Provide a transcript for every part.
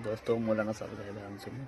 دوستوں مولانا صاحب کا بیان سنیں۔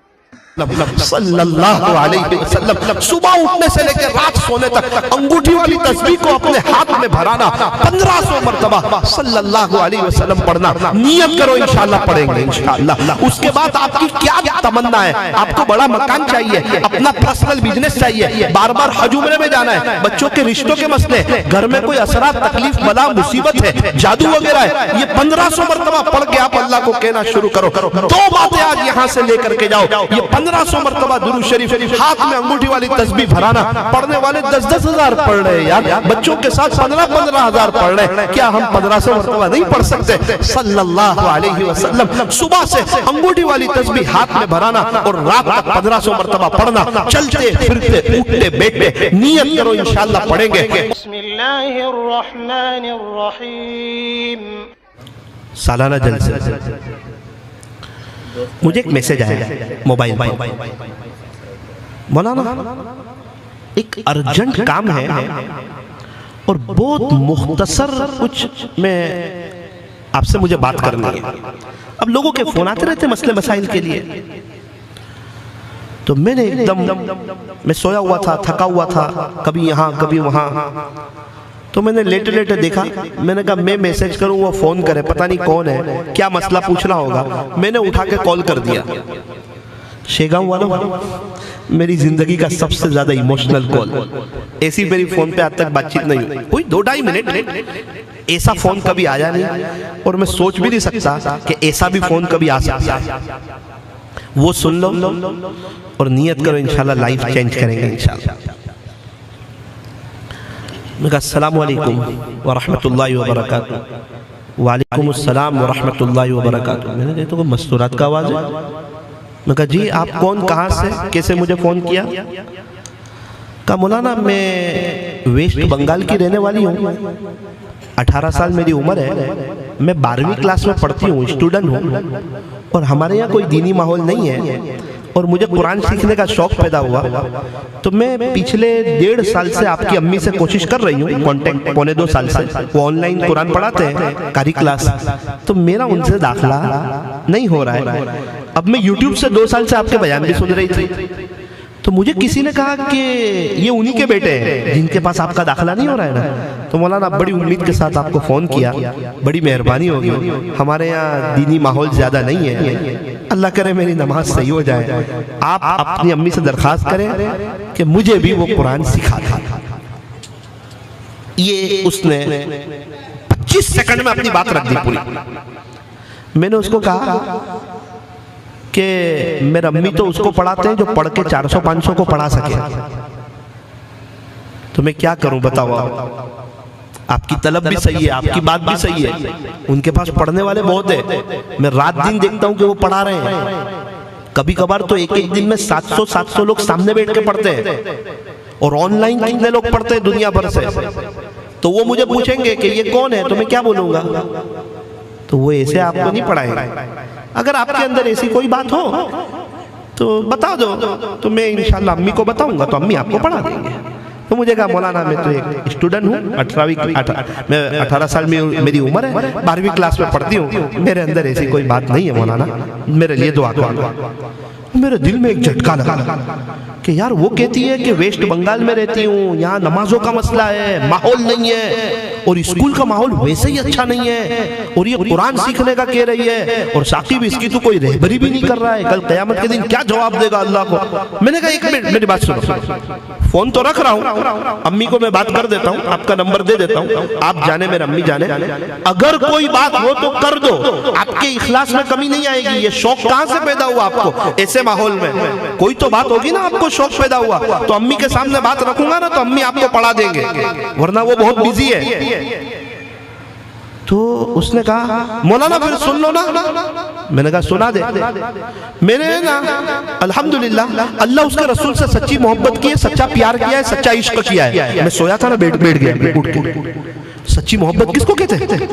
صلی اللہ علیہ وسلم صبح اٹھنے سے لے کے رات سونے تک انگوٹھی والی تسبیح کو اپنے ہاتھ میں بھرانا 1500 مرتبہ صلی اللہ علیہ وسلم پڑھنا، نیت کرو انشاءاللہ پڑھیں گے انشاءاللہ۔ اس کے بعد آپ کی کیا تمنا ہے؟ آپ کو بڑا مکان چاہیے، اپنا پرسنل بزنس چاہیے، بار بار حج عمرے میں جانا ہے، بچوں کے رشتوں کے مسئلے، گھر میں کوئی اثرات تکلیف بلا مصیبت ہے، جادو وغیرہ ہے، یہ 1500 مرتبہ پڑھ کے آپ اللہ کو کہنا شروع کرو۔ دو باتیں آج یہاں سے لے کر کے جاؤ، یہ 1500 مرتبہ درود شریف، ہاتھ میں انگوٹھی والی تسبیح بھرانا۔ پڑھنے والے 10-10 ہزار پڑھ رہے ہیں یار، بچوں کے ساتھ 15-15 ہزار پڑھ رہے ہیں، کیا ہم 1500 مرتبہ نہیں پڑھ سکتے؟ صلی اللہ علیہ وسلم صبح سے انگوٹھی والی تسبیح ہاتھ میں بھرانا اور رات تک 1500 مرتبہ پڑھنا، چلتے پھرتے اٹھتے بیٹھتے نیت کرو انشاءاللہ پڑھیں گے۔ بسم اللہ الرحمن الرحیم۔ سالانہ جلسے مجھے ایک میسج آیا موبائل پر، مولانا ایک ارجنٹ کام ہے اور بہت مختصر کچھ میں آپ سے مجھے بات کرنی ہے۔ اب لوگوں کے فون آتے رہتے مسئلے مسائل کے لیے، تو میں نے ایک دم میں سویا ہوا تھا، تھکا ہوا تھا، کبھی یہاں کبھی وہاں، تو میں نے لیٹے لیٹے دیکھا، میں نے کہا میں میسج کروں وہ فون کرے، پتہ نہیں کون ہے، کیا مسئلہ پوچھنا ہوگا۔ میں نے اٹھا کے کال کر دیا۔ شیگاؤں والوں، میری زندگی کا سب سے زیادہ ایموشنل کال، ایسی میری فون پہ آج تک بات چیت نہیں ہوئی، کوئی 2-2.5 منٹ، ایسا فون کبھی آیا نہیں، اور میں سوچ بھی نہیں سکتا کہ ایسا بھی فون کبھی آ سکتا ہے۔ وہ سن لو اور نیت کرو انشاءاللہ لائف چینج کریں گے انشاءاللہ۔ میں کہا السلام علیکم ورحمت اللہ وبرکاتہ۔ وعلیکم السلام ورحمت اللہ وبرکاتہ۔ میں نے کہا تو مستورات کا آواز ہے۔ میں کہا جی آپ کون، کہاں سے، کیسے مجھے فون کیا؟ کہا مولانا میں ویسٹ بنگال کی رہنے والی ہوں، 18 سال میری عمر ہے، میں 12ویں کلاس میں پڑھتی ہوں، اسٹوڈنٹ ہوں، اور ہمارے یہاں کوئی دینی ماحول نہیں ہے، اور مجھے قرآن سیکھنے کا شوق پیدا ہوا، تو میں پچھلے 1.5 سال سے آپ کی امی سے کوشش کر رہی ہوں کانٹیکٹ، 1.25 سال سے، وہ آن لائن قرآن پڑھاتے ہیں قاری کلاس، تو میرا ان سے داخلہ نہیں ہو رہا ہے۔ اب میں یوٹیوب سے 2 سال سے آپ کے بیان بھی سن رہی تھی، تو مجھے کسی نے کہا کہ یہ انہی کے بیٹے ہیں جن کے پاس آپ کا داخلہ نہیں ہو رہا ہے نا۔ تو مولانا بڑی امید کے ساتھ آپ کو فون کیا، بڑی مہربانی ہوگی، ہمارے یہاں دینی ماحول زیادہ نہیں ہے، اللہ کرے میری نماز صحیح ہو جائے، آپ اپنی امی سے درخواست کریں کہ مجھے بھی وہ قرآن سکھا دیں۔ یہ اس نے 25 سیکنڈ میں اپنی بات رکھ دی پوری۔ میں نے اس کو کہا کہ میرا امی تو اس کو پڑھاتے ہیں جو پڑھ کے 400-500 کو پڑھا سکے، تو میں کیا کروں بتاؤ؟ آپ کی طلب بھی صحیح ہے، آپ کی بات بھی صحیح ہے، ان کے پاس پڑھنے والے بہت ہیں، میں رات دن دیکھتا ہوں کہ وہ پڑھا رہے ہیں، کبھی کبھار تو ایک دن میں 700 لوگ سامنے بیٹھ کے پڑھتے ہیں، اور آن لائن کتنے لوگ پڑھتے ہیں دنیا بھر سے۔ تو وہ مجھے پوچھیں گے کہ یہ کون ہے، تو میں کیا بولوں گا؟ تو وہ ایسے آپ کو نہیں پڑھائیں گے۔ اگر آپ کے اندر ایسی کوئی بات ہو تو بتا دو، تو میں انشاءاللہ امی کو بتاؤں گا، تو امی آپ کو پڑھا دیں گے۔ تو مجھے کہا مولانا میں تو ایک اسٹوڈنٹ ہوں، 18 سال میں میری عمر ہے، 12ویں کلاس میں پڑھتی ہوں، میرے اندر ایسی کوئی بات نہیں ہے مولانا، میرے لیے دعا کرو۔ میرے دل میں ایک جھٹکا لگا کہ یار وہ کہتی ہے کہ ویسٹ بنگال میں رہتی ہوں، یہاں نمازوں کا مسئلہ ہے، ماحول نہیں ہے، اور اسکول کا ماحول ویسے ہی اچھا نہیں ہے، اور یہ قرآن سیکھنے کا کہہ رہی ہے، اور ثاقب اس کی تو کوئی رہبری بھی نہیں کر رہا ہے، کل قیامت کے دن کیا جواب دے گا اللہ کو؟ میں نے کہا ایک منٹ میری بات سنو، فون تو رکھ رہا ہوں، امی کو میں بات کر دیتا ہوں، آپ کا نمبر دے دیتا ہوں، آپ جانے میرے امی جانے، اگر کوئی بات ہو تو کر دو، آپ کے اخلاص میں کمی نہیں آئے گی۔ یہ شوق کہاں سے پیدا ہوا آپ کو ایسے ماحول میں؟ کوئی تو بات ہوگی نا، آپ کو شوق پیدا ہوا، تو امی کے سامنے بات رکھوں گا نا تو امی آپ کو پڑھا دیں گے، ورنہ وہ بہت بیزی ہے۔ تو اس نے کہا مولانا پھر سن لو نا۔ میں نے کہا سنا دے۔ میں نے نا الحمدللہ اللہ اس کے رسول سے سچی محبت کی ہے، سچا پیار کیا ہے، سچا عشق کیا ہے۔ میں سویا تھا نا، بیٹھ گیا اٹھ کے۔ سچی محبت کس کو کہتے ہیں؟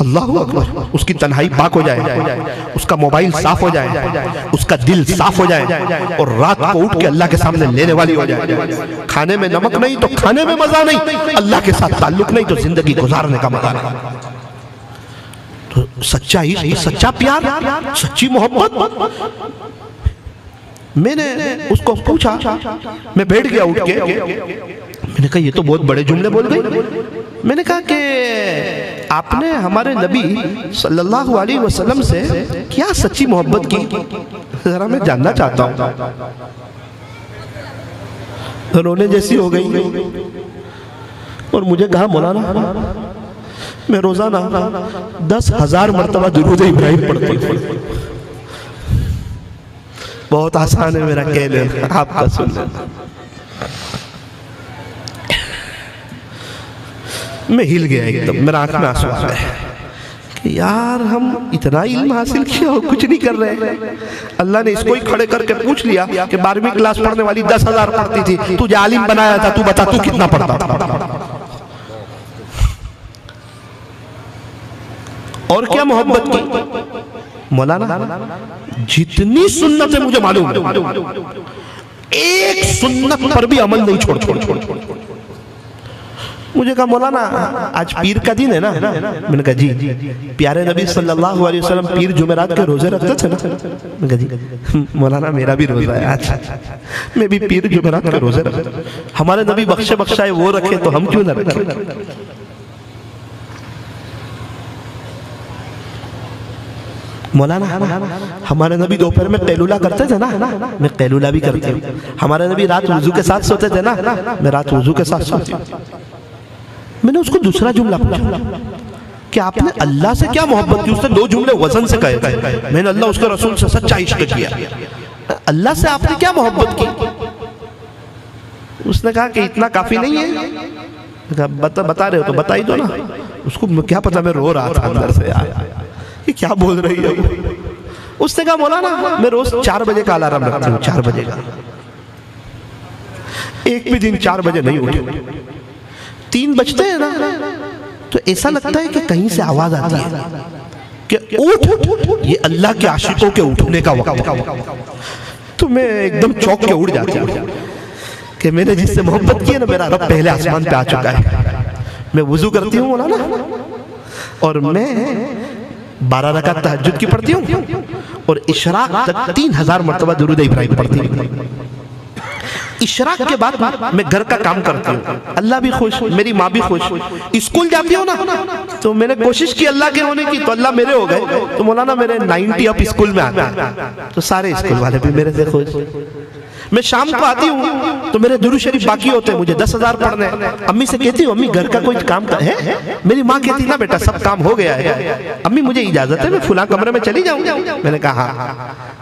اللہ اکبر، اس کی تنہائی پاک ہو جائے، اس کا موبائل صاف ہو جائے، اس کا دل صاف ہو جائے، اور رات کو اٹھ کے اللہ کے سامنے لینے والی ہو جائے۔ کھانے میں نمک نہیں تو کھانے میں مزہ نہیں، اللہ کے ساتھ تعلق نہیں تو زندگی گزارنے کا مزہ نہیں۔ تو سچا عشق، سچا پیار، سچی محبت. میں نے اس کو پوچھا، میں بیٹھ گیا اٹھ کے، میں نے کہا یہ تو بہت بڑے جملے بول گئی. میں نے کہا کہ آپ نے ہمارے نبی صلی اللہ علیہ وسلم سے کیا سچی محبت کی، ذرا میں جاننا چاہتا ہوں. رونے جیسی ہو گئی اور مجھے کہا مولانا میں روزانہ 10,000 مرتبہ درود ابراہیم پڑھتا ہوں. بہت آسان ہے میرا کہہ لینا، آپ کا سن لینا. میں ہل گیا ایک دم، میرا آنکھ میں آنسو آ گئے کہ یار ہم اتنا علم حاصل کیا اور کچھ نہیں کر رہے. اللہ نے اس کو ہی کھڑے کر کے پوچھ لیا کہ 12ویں کلاس پڑھنے والی 10,000 پڑھتی تھی، تجھے عالم بنایا تھا، تو بتا تو کتنا پڑھتا تھا. اور کیا محبت کی مولانا، جتنی سنتیں مجھے معلوم ایک سنت پر بھی عمل نہیں چھوڑ. مجھے کہا مولانا آج پیر کا دن ہے نا. میں نے کہا جی. پیارے نبی صلی اللہ علیہ وسلم پیر جمعرات کے روزے رکھتے تھے نا. میں نے کہا جی. مولانا میرا بھی روزہ ہے آج، میں بھی پیر جمعرات کے روزے رکھتا ہوں. ہمارے نبی بخشے بخشائے وہ رکھے تو ہم کیوں نہ رکھیں. مولانا ہمارے نبی دوپہر میں قیلولہ کرتے تھے نا، میں قیلولہ بھی کرتی ہوں. ہمارے نبی رات وضو کے ساتھ سوتے تھے نا، میں رات وضو کے ساتھ سوتی ہوں. میں نے اس کو دوسرا جملہ پوچھا کہ آپ نے اللہ سے کیا محبت کی. اس نے 2 جملے وزن سے کہے تھے. میں نے اللہ اس کے رسول سے سچا عشق کیا. اللہ سے آپ نے کیا محبت کی. اس نے کہا کہ اتنا کافی نہیں ہے. بتا رہے ہو تو بتا ہی دو نا. اس کو کیا پتا، میں رو رہا تھا اندر سے یہ کیا بول رہی ہے. اس نے کہا مولانا میں روز 4 بجے کا الارم رکھتا ہوں، 4 بجے کا. ایک بھی دن 4 بجے نہیں اٹھے. 3 بجتے ہیں نا تو ایسا لگتا ہے کہ کہیں سے آواز آتی ہے کہ اٹھ، یہ اللہ کے عاشقوں کے اٹھنے کا وقت ہے. تو میں ایک دم چوک کے اٹھ جاتا ہوں کہ میں نے جس سے محبت کی ہے نا، میرا رب پہلے آسمان پہ آ چکا ہے. میں وضو کرتی ہوں مولانا اور میں 12 رکعت تہجد کی پڑھتی ہوں اور اشراق تک 3,000 مرتبہ درود ابراہیم پڑھتی ہوں. اشراق کے بعد میں گھر کا کام کرتی ہوں. اللہ بھی خوش، میری ماں بھی خوش. اسکول جاتی ہوں نا تو میں نے کوشش کی اللہ کے ہونے کی تو اللہ میرے ہو گئے. تو مولانا میرے 90 اپ اسکول میں آتے ہیں تو سارے اسکول والے بھی میرے سے خوش. میں شام کو آتی ہوں تو میرے درود شریف باقی ہوتے ہیں، مجھے 10,000 پڑھنے. امی سے کہتی ہوں امی گھر کا کوئی کام ہے. میری ماں کہتی نا بیٹا سب کام ہو گیا ہے، امی مجھے اجازت ہے میں فلاں کمرے میں چلی جاؤں. میں نے کہا ہاں.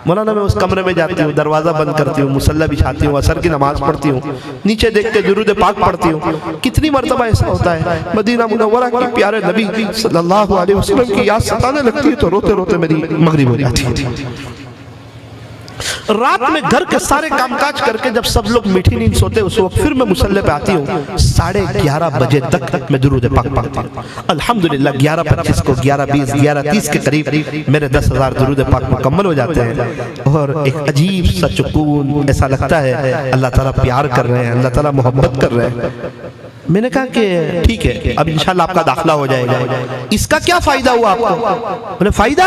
مولانا میں اس کمرے میں جاتی ہوں، دروازہ بند کرتی ہوں، مصلی بچھاتی ہوں، عصر کی نماز پڑھتی ہوں، نیچے دیکھ کے درود پاک پڑھتی ہوں. کتنی مرتبہ ایسا ہوتا ہے مدینہ منورہ کے پیارے نبی صلی اللہ علیہ وسلم کی یاد ستانے لگتی ہے تو روتے روتے میری مغرب ہو جاتی ہے. رات میں گھر کے سارے کام کاج کر کے جب سب لوگ میٹھی نیند سوتے اس وقت پھر میں مصلی پہ آتی ہوں. 11:30 بجے تک میں درود پاک پڑھتا ہوں. الحمدللہ 11:25 کو 11:20 11:30 کے قریب میرے 10,000 درود پاک مکمل ہو جاتے ہیں اور ایک عجیب سا سکون ایسا لگتا ہے اللہ تعالیٰ پیار کر رہے ہیں، اللہ تعالیٰ محبت کر رہے ہیں. میں نے کہا کہ ٹھیک ہے اب انشاءاللہ آپ کا داخلہ ہو جائے گا. اس کا کیا فائدہ ہوا آپ کو؟ بولے فائدہ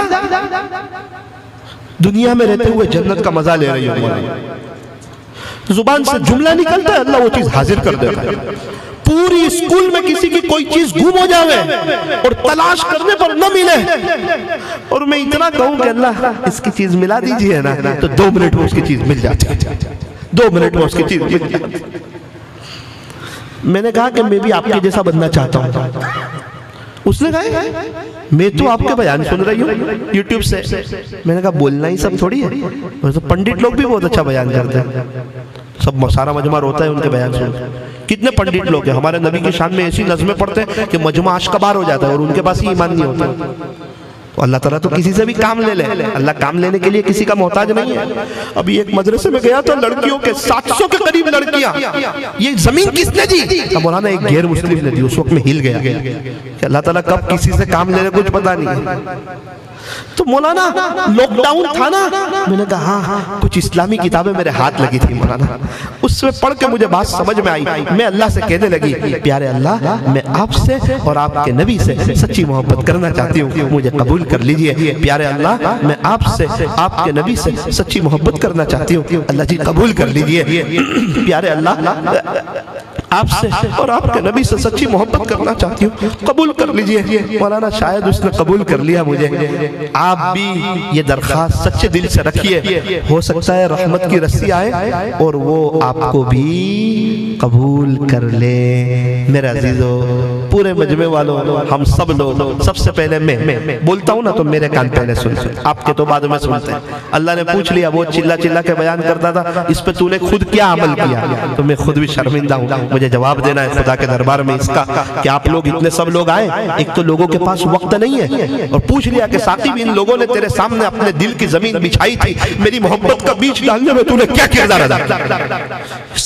دنیا میں رہتے ہوئے جنت کا مزہ لے رہی ہوں. زبان سے جملہ نکلتا ہے اللہ وہ چیز حاضر کر دیتا ہے. پوری اسکول میں کسی کی کوئی چیز گم ہو جاوے اور تلاش کرنے پر نہ ملے اور میں اتنا کہوں کہ اللہ اس کی چیز ملا دیجئے نا تو 2 منٹ میں اس کی چیز مل جاتی ہے. 2 منٹ میں اس کی چیز مل جاتی ہے. میں نے کہا کہ میں بھی آپ کے جیسا بننا چاہتا ہوں. اس نے کہا میں تو آپ کے بیان سن رہی ہوں یوٹیوب سے. میں نے کہا بولنا ہی سب تھوڑی ہے، پنڈت لوگ بھی بہت اچھا بیان کرتے ہیں. سب سارا مجمع روتا ہے ان کے بیان سن. کتنے پنڈت لوگ ہیں ہمارے نبی کی شان میں ایسی نظمیں پڑھتے ہیں کہ مجمع اشکبار ہو جاتا ہے اور ان کے پاس ہی ایمان نہیں ہوتا. تو اللہ تعالیٰ تو کسی سے بھی کام لے لے. اللہ کام لینے کے لیے کسی کا محتاج نہیں ہے. ابھی ایک مدرسے میں گیا تو لڑکیوں کے 700 کے قریب لڑکیاں. یہ زمین کس نے دی؟ مولانا ایک غیر مسلم نے دی. اس وقت میں ہل گیا کہ اللہ تعالیٰ کب کسی سے کام لینے کچھ پتا نہیں. تو مولانا لاک ڈاؤن تھا نا، میں نے کہا ہاں کچھ اسلامی کتابیں میرے ہاتھ لگی تھی مولانا، اس میں پڑھ کے مجھے بات سمجھ میں آئی، میں اللہ سے کہنے لگی پیارے اللہ میں آپ سے اور آپ کے نبی سے سچی محبت کرنا چاہتی ہوں، مجھے قبول کر لیجئے، پیارے اللہ میں آپ سے آپ کے نبی سے سچی محبت کرنا چاہتی ہوں، اللہ جی قبول کر لیجئے، پیارے اللہ آپ سے اور آپ کے نبی سے سچی محبت کرنا چاہتی ہوں، قبول کر لیجئے۔ مولانا شاید اس نے قبول کر لیا مجھے، آپ بھی یہ درخواست سچے دل سے رکھیے، ہو سکتا ہے رحمت کی رسی آئے اور وہ آپ کو بھی قبول کر لے۔ میرے عزیزو، پورے مجمع والوں، ہم سب لوگ، سب سے پہلے میں بولتا ہوں نا تو میرے کان پہلے سن، آپ کے تو بعد میں سنتے ہیں۔ اللہ نے پوچھ لیا، وہ چلا چلا کے بیان کرتا تھا، اس پہ تو نے خود کیا عمل کیا؟ تو میں خود بھی شرمندہ ہوں، مجھے جواب دینا ہے خدا کے دربار میں اس کا کہ آپ لوگ اتنے سب لوگ آئے، ایک تو لوگوں کے پاس وقت نہیں ہے، اور پوچھ لیا کہ ساقی بھی ان لوگوں نے تیرے سامنے اپنے دل کی زمین بچھائی تھی، میری محبت کا بیچ ڈالنے میں تو نے کیا کردار ادا کیا؟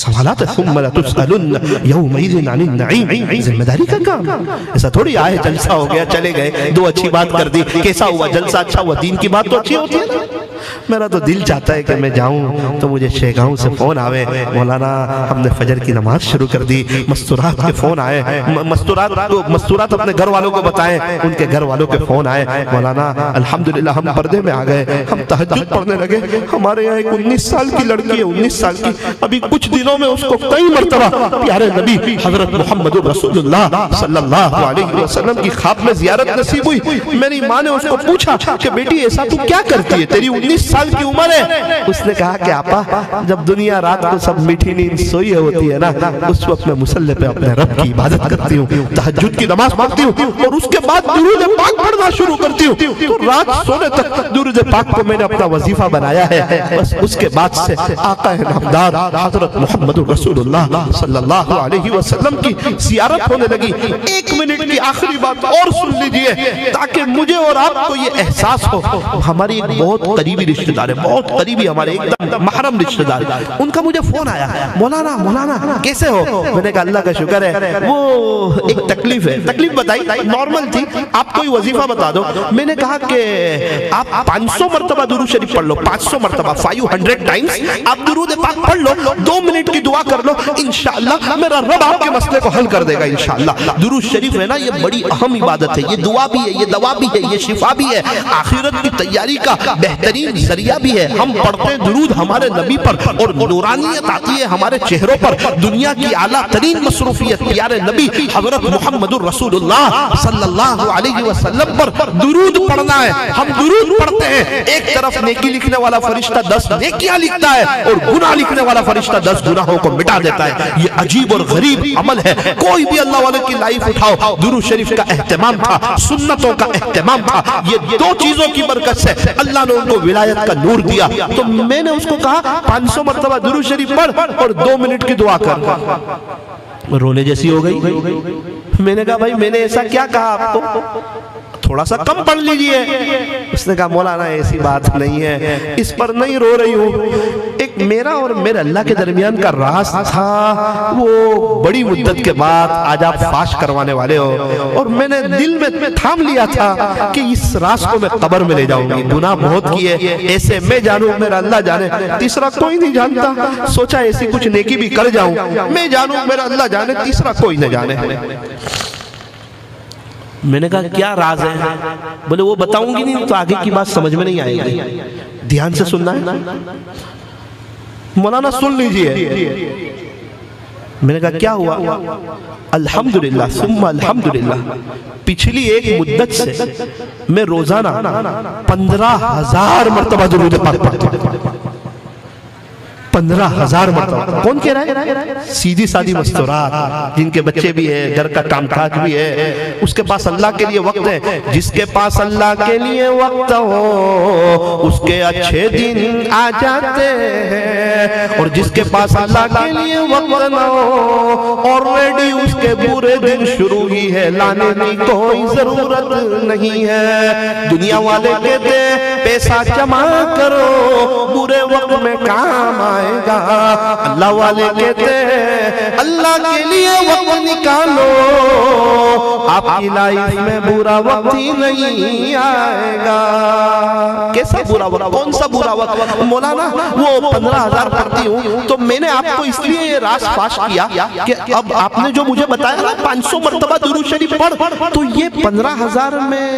سوالات ثم لتسألن یومئذ عن النعیم، ذمہ داری کا کام، ایسا تھوڑی آئے جلسہ ہو گیا چلے گئے، دو اچھی بات کر دی، کیسا ہوا جلسہ؟ اچھا ہوا، دین کی بات تو اچھی ہوتی ہے نا۔ میرا تو دل چاہتا ہے کہ میں جاؤں تو مجھے شیخاؤں سے فون آوے، مولانا ہم نے فجر کی نماز شروع کر دی، مستورات کے فون آئے، مستورات اپنے گھر والوں کو بتائیں، ان کے گھر والوں کے فون آئے، مولانا الحمدللہ ہم پردے میں آ گئے، ہم تہجد پڑھنے لگے، ہمارے یہاں ایک 19 سال کی لڑکی ہے، 19 سال کی، ابھی کچھ دنوں میں اس کو کئی مرتبہ پیارے نبی حضرت محمد رسول اللہ صلی اللہ علیہ وسلم کی خواب میں زیارت نصیب ہوئی۔ میری ماں نے اس کو پوچھا کہ بیٹی ایسا تو کیا کرتی ہے، تیری 19 سال کی عمر ہے؟ اس نے کہا کہ آپا جب دنیا رات کو سب میٹھی نیند سوئی ہوتی ہے نا، اس وقت میں مصلی پہ اپنے رب کی عبادت کرتی ہوں، تہجد کی نماز پڑھتی ہوں، اور اس کے بعد درود پاک پڑھنا شروع کرتی ہوں، تو رات سونے تک درود پاک کو میں نے اپنا وظیفہ بنایا ہے۔ بس اس کے بعد سے آقا نامدار حضرت محمد رسول اللہ صلی اللہ علیہ وسلم کی زیارت ہونے لگی۔ 1 منٹ کی آخری بات اور سن لیجئے تاکہ مجھے اور آپ کو یہ احساس ہو، ہماری ایک بہت قریبی رشتہ دار ہے، بہت قریبی ہمارے ایک دم محرم رشتہ دار، ان کا مجھے فون آیا، مولانا کیسے ہو؟ میں نے کہا اللہ کا شکر ہے، وہ ایک تکلیف ہے، تکلیف بتائی نارمل تھی، آپ کوئی وظیفہ بتا دو۔ میں نے کہا کہ آپ 500 مرتبہ درود شریف پڑھ لو، 500 مرتبہ 500 ٹائمز آپ درود پاک پڑھ لو، 2 منٹ کی دعا کر لو، انشاءاللہ میرا رب آپ کے مسئلے کو حل کر دے گا انشاءاللہ۔ درود شریف ہے نا، یہ بڑی اہم عبادت ہے، یہ دعا بھی ہے، یہ دوا بھی ہے، یہ شفا بھی ہے، آخرت کی تیاری کا بہترین ذریعہ بھی ہے۔ ہم پڑھتے ہیں درود ہمارے نبی پر اور نورانیت آتی ہے ہمارے چہروں پر، دنیا کی اعلیٰ ترین مصروفیت پیارے نبی حضرت محمد رسول اللہ صلی اللہ علیہ وسلم پر درود پڑھنا ہے۔ ہم درود پڑھتے ہیں، ایک طرف نیکی لکھنے والا فرشتہ 10 نیکیاں لکھتا ہے اور گناہ لکھنے والا فرشتہ 10 گناہوں کو مٹا دیتا ہے۔ یہ عجیب اور غریب عمل ہے، کوئی بھی اللہ والے کی لائف اٹھاؤ، درود شریف کا اہتمام تھا، سنتوں کا اہتمام تھا، یہ 2 چیزوں کی برکت سے اللہ نے ان کو ولایت کا نور دیا۔ تو میں نے اس کو کہا 500 مرتبہ درود شریف پڑھ اور 2 منٹ کی دعا کر۔ رونے جیسی ہو گئی۔ میں نے کہا بھائی میں نے ایسا کیا کہا آپ کو، تھوڑا سا کم پڑھ لیجئے۔ اس نے کہا مولانا ایسی بات نہیں ہے، اس پر نہیں رو رہی ہوں، ایک میرا اور میرے اللہ کے درمیان کا راز تھا، وہ بڑی مدت کے بعد آج آپ فاش کروانے والے ہو، اور میں نے دل میں تھام لیا تھا کہ اس راز کو میں قبر میں لے جاؤں گی، گناہ بہت کیے، ایسے میں جانوں میرا اللہ جانے، تیسرا کوئی نہیں جانتا، سوچا ایسی کچھ نیکی بھی کر جاؤں، میں جانوں میرا اللہ جانے، تیسرا کوئی نہ جانے۔ میں نے کہا کیا راز ہے؟ بولے وہ بتاؤں گی نہیں تو آگے کی بات سمجھ میں نہیں آئے گی، دھیان سے سننا ہے۔ مولانا سن لیجئے۔ میں نے کہا کیا ہوا؟ الحمدللہ ثم الحمدللہ، پچھلی ایک مدت سے میں روزانہ 15,000 مرتبہ درود پاک پڑھتا ہوں۔ 15,000 مرتبہ۔ کون کہہ رہا ہے؟ سیدھی سادھی مستورات، جن کے بچے بھی ہیں، گھر کا کام کاج بھی ہے، اس کے پاس اللہ کے لیے وقت ہے۔ جس کے پاس اللہ کے لیے وقت ہو اس کے اچھے دن آ جاتے ہیں، اور جس کے پاس اللہ کے لیے وقت نہ ہو آلریڈی اس کے برے دن شروع ہی ہے، لانے کی کوئی ضرورت نہیں ہے۔ دنیا والے کہتے ہیں پیسہ جمع کرو برے وقت میں کام آئے آئے گا. اللہ والے کہتے ہیں اللہ کے لیے وقت نکالو, آپ کی لائف میں برا وقت ہی نہیں آئے گا. کیسا برا وقت؟ کون سا برا وقت؟ مولانا وہ 15,000 پڑھتی ہوں تو میں نے آپ کو اس لیے یہ راز فاش کیا کہ اب آپ نے جو مجھے بتایا نا 500 مرتبہ درود شریف پڑھ, تو یہ 15,000 میں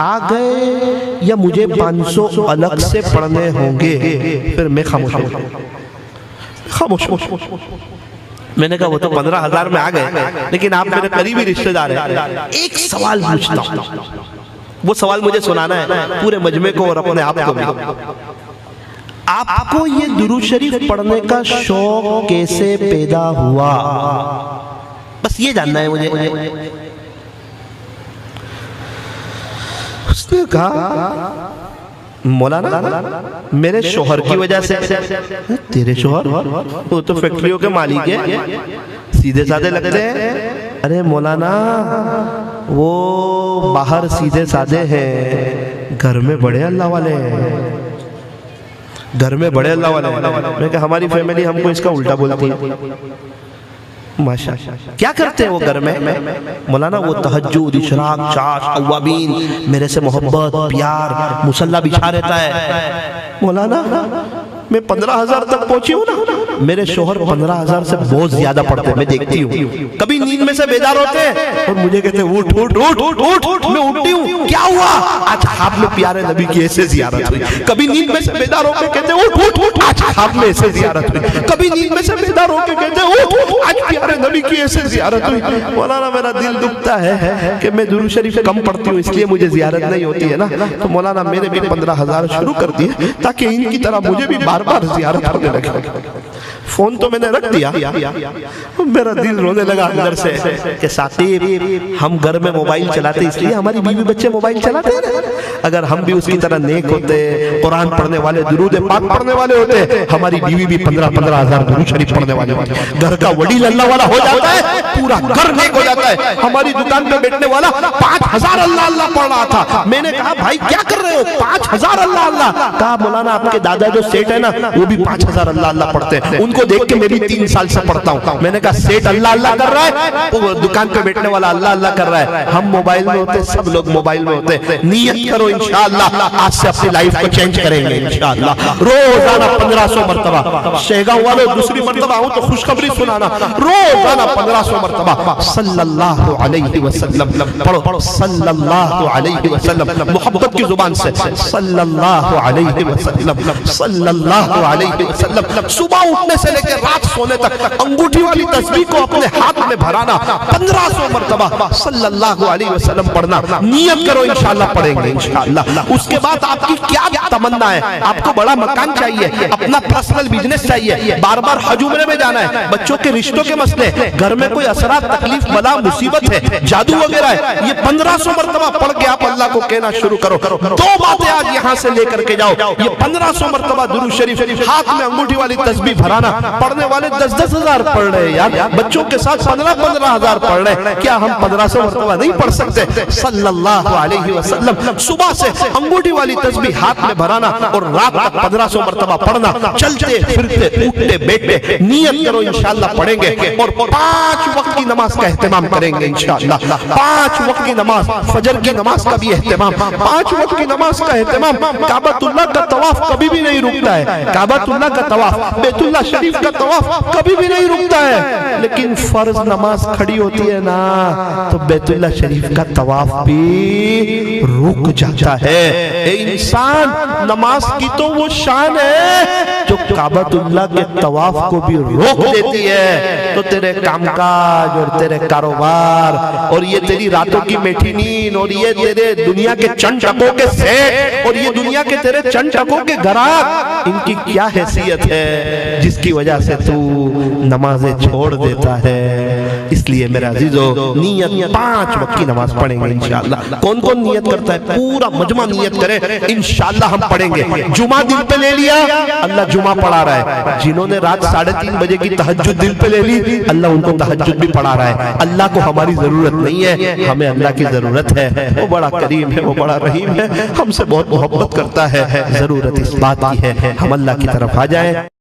آ گئے یا مجھے 500 الگ سے پڑھنے ہوں گے؟ پھر میں خاموش. میں نے کہا وہ تو 15,000 میں آ گئے, لیکن آپ میرے قریبی رشتہ دار ہیں, ایک سوال پوچھتا ہوں, وہ سوال مجھے سنانا ہے پورے مجمع کو اور اپنے آپ کو بھی. آپ کو یہ درود شریف پڑھنے کا شوق کیسے پیدا ہوا؟ بس یہ جاننا ہے مجھے. اس نے کہا مولانا میرے شوہر کی وجہ سے. تیرے شوہر؟ وہ تو فیکٹریوں کے مالک ہیں, سیدھے سادے لگتے ہیں. ارے مولانا وہ باہر سیدھے سادے ہیں, گھر میں بڑے اللہ والے ہیں, گھر میں بڑے اللہ والے ہیں. میں کہا ہماری فیملی ہم کو اس کا الٹا بولتی ہے. ماشاءاللہ. کیا کرتے ہیں وہ گھر میں؟ مولانا وہ تہجد, اشراق, چاش, اوابین, میرے سے محبت, پیار, مصلی بچھا رہتا ہے. مولانا میں 15,000 تک پہنچی ہوں نا, میرے شوہر 15,000 سے بہت زیادہ پڑھتے ہیں. میں دیکھتی ہوں کبھی نیند میں سے بیدار ہوتے ہیں اور مجھے کہتے ہیں اٹھ اٹھ اٹھ اٹھ اٹھ. میں اٹھتی ہوں, کیا ہوا؟ آج آپ میں پیارے نبی کی ایسے زیارت ہوئی. کبھی نیند میں سے بیدار ہو کے کہتے ہیں اٹھ اٹھ اٹھ, آج آپ میں ایسے زیارت ہوئی. کبھی نیند میں سے بیدار ہو کے کہتے ہیں اٹھ, آج پیارے نبی کی ایسے زیارت ہوئی. مولانا میرا دل دکھتا ہے کہ میں درود شریف کم پڑھتی ہوں, اس لیے مجھے زیارت نہیں ہوتی ہے نا. تو مولانا میں نے بھی 15,000 شروع کر دیے تاکہ ان کی طرح مجھے بھی بار بار زیارت ہونے لگے. فون تو میں نے رکھ دیا, میرا دل رونے لگا اندر سے کہ ثاقب ہم گھر میں موبائل چلاتے اس لیے ہماری بیوی بچے موبائل چلاتے ہیں. اگر ہم بھی اس کی طرح نیک ہوتے, قرآن پڑھنے والے, درود پاک پڑھنے والے ہوتے, ہماری بیوی بھی 15,000 درود شریف پڑھنے والے ہوتے. گھر کا وڈیل اللہ والا ہو جاتا ہے, پورا گھر نیک ہو جاتا ہے. ہماری دکان پہ بیٹھنے والا 5,000 اللہ اللہ پڑھ رہا تھا. میں نے کہا بھائی کیا کر رہے ہو؟ 5,000 اللہ اللہ. کہا مولانا آپ کے دادا جو سیٹ ہے نا وہ بھی 5,000 اللہ اللہ پڑھتے ہیں, ان کو دیکھ کے میں بھی 3 سال سے پڑھتا ہوں. میں نے کہا سیٹ اللہ اللہ کر رہا ہے, وہ دکان پہ بیٹھنے والا اللہ اللہ کر رہا ہے. ہم موبائل میں ہوتے, سب لوگ موبائل میں ہوتے. نیت کرو انشاءاللہ آج سے اپنی لائف کو چینج کریں گے انشاءاللہ. روزانہ 1500 مرتبہ, شہگاؤں والوں دوسری مرتبہ ہوں تو خوشخبری سنانا, روزانہ 1500 مرتبہ صلی اللہ علیہ وسلم پڑھو. صلی اللہ علیہ وسلم, محبت کی زبان سے صلی اللہ علیہ وسلم, صلی اللہ علیہ وسلم. صبح اٹھنے سے لے کے رات سونے تک انگوٹھی والی تسبیح کو اپنے ہاتھ میں بھرانا, 1500 مرتبہ صلی اللہ علیہ وسلم پڑھنا. نیت کرو انشاءاللہ پڑھیں گے انشاءاللہ. اس کے بعد آپ کی کیا تمنا ہے؟ آپ کو بڑا مکان چاہیے, اپنا پرسنل بزنس چاہیے, بار بار حج عمرے میں جانا ہے, بچوں کے رشتوں کے مسئلے, گھر میں کوئی اثرات, تکلیف, بلا, مصیبت ہے, جادو وغیرہ ہے. یہ 1500 مرتبہ پڑھ کے آپ اللہ کو کہنا شروع کرو. 2 باتیں آج یہاں سے لے کر کے جاؤ. یہ 1500 مرتبہ درود شریف, ہاتھ میں انگوٹھی والی تسبیح بھرانا. پڑھنے والے 10-10 ہزار پڑھ رہے ہیں یار, بچوں کے ساتھ 15-15 ہزار پڑھ رہے ہیں. کیا ہم 1500 مرتبہ نہیں پڑھ سکتے؟ صلی اللہ علیہ وسلم. صبح سے انگوٹھی والی تسبیح ہاتھ میں بھرانا اور رات تک 1500 مرتبہ پڑھنا. چلتے پھرتے اٹھتے بیٹھتے نیت کرو انشاءاللہ پڑھیں گے. اور 5 وقت کی نماز کا اہتمام کریں گے انشاءاللہ. 5 وقت کی نماز, فجر کی نماز کا بھی اہتمام, 5 وقت کی نماز کا اہتمام. کعبۃ اللہ کا طواف کبھی بھی نہیں رکتا ہے, کعبۃ اللہ کا طواف, بیت اللہ شریف کا طواف کبھی بھی نہیں رکتا ہے. لیکن فرض نماز کھڑی ہوتی ہے نا تو بیت اللہ شریف کا طواف بھی رک جاتا ہے. اے انسان, نماز کی تو وہ شان ہے جو کعبۃ اللہ کے طواف کو بھی روک دیتی ہے. تو تیرے کام کاج اور تیرے کاروبار اور یہ تیری راتوں کی میٹھی نیند اور یہ تیرے دنیا کے چند ٹکوں کے سیٹ اور یہ دنیا کے تیرے چند ٹکوں کے گھراک, ان کی کیا حیثیت ہے جس کی وجہ سے تو نمازیں چھوڑ دیتا ہے. اس لیے میرے عزیزو, نیت 5 وقت کی نماز پڑھیں گے انشاءاللہ. کون کون نیت کرتا ہے؟ پورا مجمع نیت کرے انشاءاللہ ہم پڑھیں گے. جمعہ دل پہ لے لیا, اللہ جمعہ پڑھا رہا ہے. جنہوں نے رات 3:30 بجے کی تہجد دل پہ لے لی, اللہ ان کو تہجد بھی پڑھا رہا ہے. اللہ کو ہماری ضرورت نہیں ہے, ہمیں اللہ کی ضرورت ہے. وہ بڑا کریم ہے, وہ بڑا رحیم ہے, ہم سے بہت محبت کرتا ہے. ضرورت اس بات کی ہے ہم اللہ کی طرف آ جائیں.